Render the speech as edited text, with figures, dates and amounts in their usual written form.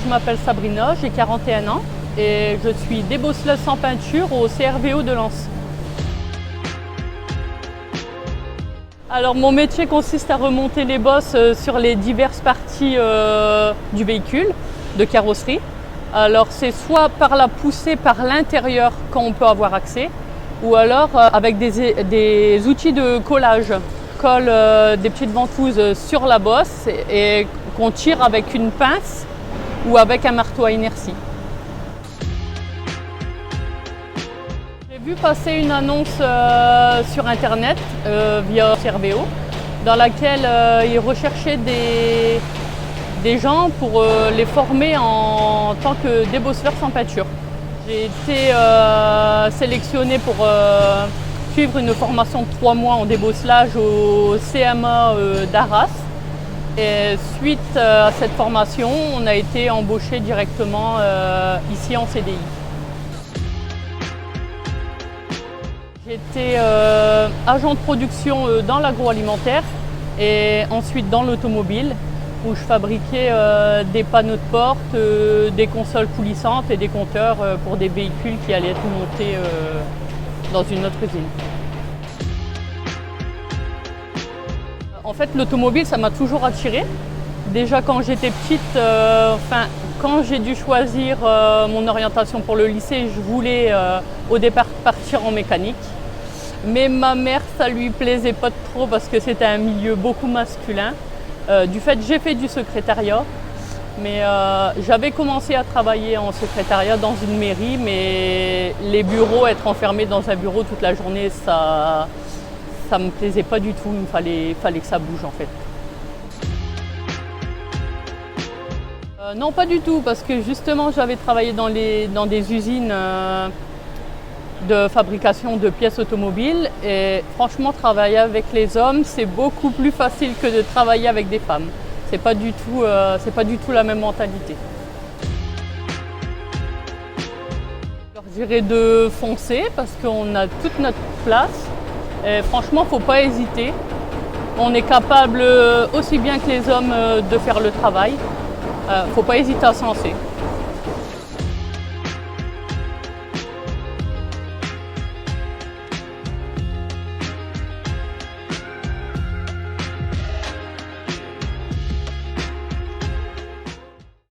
je m'appelle Sabrina, j'ai 41 ans et je suis débosseuse sans peinture au CRVO de Lens. Alors mon métier consiste à remonter les bosses sur les diverses parties du véhicule, de carrosserie. Alors c'est soit par la poussée par l'intérieur quand on peut avoir accès, ou alors avec des outils de collage. On colle des petites ventouses sur la bosse et qu'on tire avec une pince ou avec un marteau à inertie. J'ai vu passer une annonce sur internet via CRVO dans laquelle ils recherchaient des gens pour les former en tant que débosseleur sans peinture. J'ai été sélectionnée pour suivre une formation de 3 mois en débosselage au CMA d'Arras. Et suite à cette formation, on a été embauché directement ici en CDI. J'étais agent de production dans l'agroalimentaire et ensuite dans l'automobile où je fabriquais des panneaux de porte, des consoles coulissantes et des compteurs pour des véhicules qui allaient être montés dans une autre usine. En fait, l'automobile, ça m'a toujours attirée. Déjà quand j'étais petite, quand j'ai dû choisir mon orientation pour le lycée, je voulais au départ partir en mécanique. Mais ma mère, ça lui plaisait pas trop parce que c'était un milieu beaucoup masculin. Du fait, j'ai fait du secrétariat, mais j'avais commencé à travailler en secrétariat dans une mairie, mais les bureaux, être enfermé dans un bureau toute la journée, ça me plaisait pas du tout. Il fallait que ça bouge en fait. Non, pas du tout, parce que justement, j'avais travaillé dans des usines de fabrication de pièces automobiles et franchement, travailler avec les hommes, c'est beaucoup plus facile que de travailler avec des femmes. C'est pas du tout la même mentalité. Je leur dirais de foncer parce qu'on a toute notre place. Et franchement, il ne faut pas hésiter. On est capable aussi bien que les hommes de faire le travail. Il ne faut pas hésiter à se lancer.